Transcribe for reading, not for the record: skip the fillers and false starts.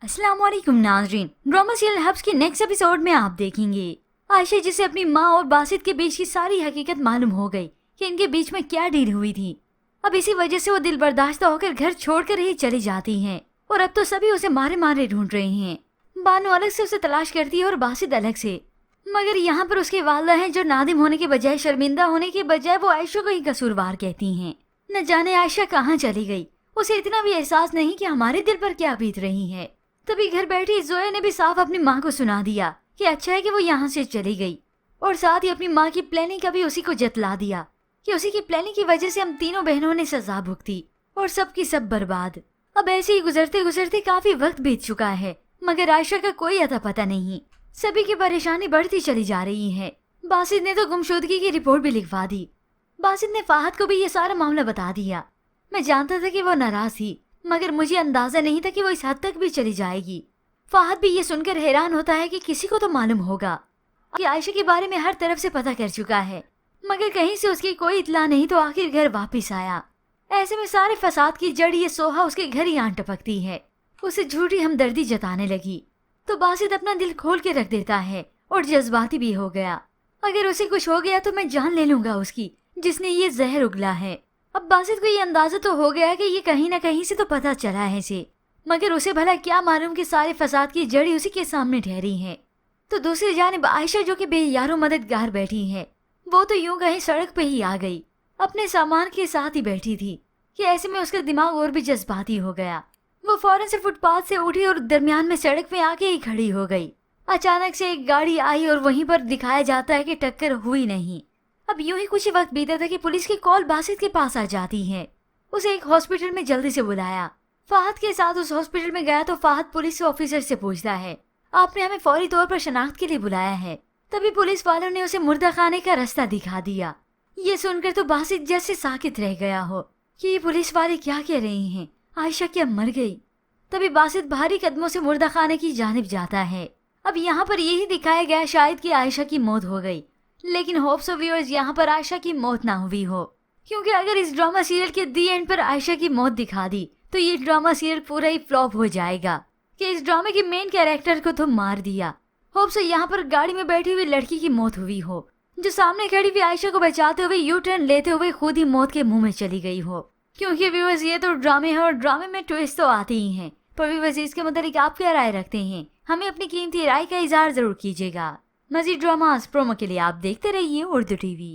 अस्सलाम वालेकुम नाज़रीन। ड्रामा सीरियल हब्स के नेक्स्ट एपिसोड में आप देखेंगे आयशा जिसे अपनी माँ और बासित के बीच की सारी हकीकत मालूम हो गई कि इनके बीच में क्या डील हुई थी। अब इसी वजह से वो दिल बर्दाश्त होकर घर छोड़कर ही चली जाती हैं और अब तो सभी उसे मारे मारे ढूंढ रहे हैं। बानो अलग से उसे तलाश करती है और बासित अलग से, मगर यहाँ पर उसकी वालदा हैं जो नादिम होने के बजाय, शर्मिंदा होने के बजाय वो आयशा को ही कसूरवार कहती हैं। न जाने आयशा कहाँ चली गई, उसे इतना भी एहसास नहीं कि हमारे दिल पर क्या बीत रही है। तभी घर बैठी जोया ने भी साफ अपनी माँ को सुना दिया कि अच्छा है कि वो यहाँ से चली गई, और साथ ही अपनी माँ की प्लानिंग का भी उसी को जतला दिया कि उसी की प्लानिंग की वजह से हम तीनों बहनों ने सजा भुगती और सब की सब बर्बाद। अब ऐसे ही गुजरते गुजरते काफी वक्त बीत चुका है, मगर आयशा का कोई अता पता नहीं। सभी की परेशानी बढ़ती चली जा रही है। बासित ने तो गुमशुदगी की रिपोर्ट भी लिखवा दी। बासित ने फाहद को भी ये सारा मामला बता दिया। मैं जानता था कि वो नाराज थी, मगर मुझे अंदाजा नहीं था कि वो इस हद तक भी चली जाएगी। फाहद भी ये सुनकर हैरान होता है कि किसी को तो मालूम होगा कि आयशा के बारे में हर तरफ से पता कर चुका है, मगर कहीं से उसकी कोई इत्तला नहीं। तो आखिर घर वापस आया। ऐसे में सारे फसाद की जड़ ये सोहा उसके घर ही आन टपकती है। उसे झूठी हमदर्दी जताने लगी तो बासित अपना दिल खोल के रख देता है और जज्बाती भी हो गया। अगर उसे कुछ हो गया तो मैं जान ले लूंगा उसकी, जिसने ये जहर उगला है। अब बासित को ये अंदाजा तो हो गया कि ये कहीं न कहीं से तो पता चला है इसे, मगर उसे भला क्या मालूम कि सारे फसाद की जड़ी उसी के सामने ठहरी है। तो दूसरी जानिब आयशा जो कि बेयारो मददगार बैठी है, वो तो यूं कहीं सड़क पे ही आ गई, अपने सामान के साथ ही बैठी थी कि ऐसे में उसका दिमाग और भी जज्बाती हो गया। वो फौरन से फुटपाथ से उठी और दरमियान में सड़क में आके ही खड़ी हो गई। अचानक से एक गाड़ी आई और वहीं पर दिखाया जाता है कि टक्कर हुई नहीं। अब यूं ही कुछ ही वक्त बीता था कि पुलिस की कॉल बासित के पास आ जाती है। उसे एक हॉस्पिटल में जल्दी से बुलाया। फाहद के साथ उस हॉस्पिटल में गया तो फाहद पुलिस ऑफिसर से पूछता है, आपने हमें फौरी तौर पर शनाख्त के लिए बुलाया है। तभी पुलिस वालों ने उसे मुर्दा खाने का रास्ता दिखा दिया। ये सुनकर तो बासित जैसे साकित रह गया हो कि ये पुलिस वाले क्या कह रहे हैं, आयशा क्या मर गई। तभी बासित भारी कदमों से मुर्दा खाने की जानिब जाता है। अब यहाँ पर यही दिखाया गया शायद कि आयशा की मौत हो गई, लेकिन होप्स ऑफ व्यूअर्स यहाँ पर आयशा की मौत ना हुई हो, क्योंकि अगर इस ड्रामा सीरियल के दी एंड पर आयशा की मौत दिखा दी तो ये ड्रामा सीरियल पूरा ही फ्लॉप हो जाएगा कि इस ड्रामे के मेन कैरेक्टर को तो मार दिया। होप्स यहाँ पर गाड़ी में बैठी हुई लड़की की मौत हुई हो, जो सामने खड़ी हुई आयशा को बचाते हुए यू टर्न लेते हुए खुद ही मौत के मुंह में चली गई हो। क्योंकि व्यूअर्स ये तो ड्रामे है और ड्रामे में ट्विस्ट तो आते ही हैं। पर व्यूअर्स इसके मुताबिक आप क्या राय रखते हैं, हमें अपनी कीमती राय का इजहार जरूर कीजिएगा। मज़ीद ड्रामास प्रोमो के लिए आप देखते रहिए उर्दू टीवी।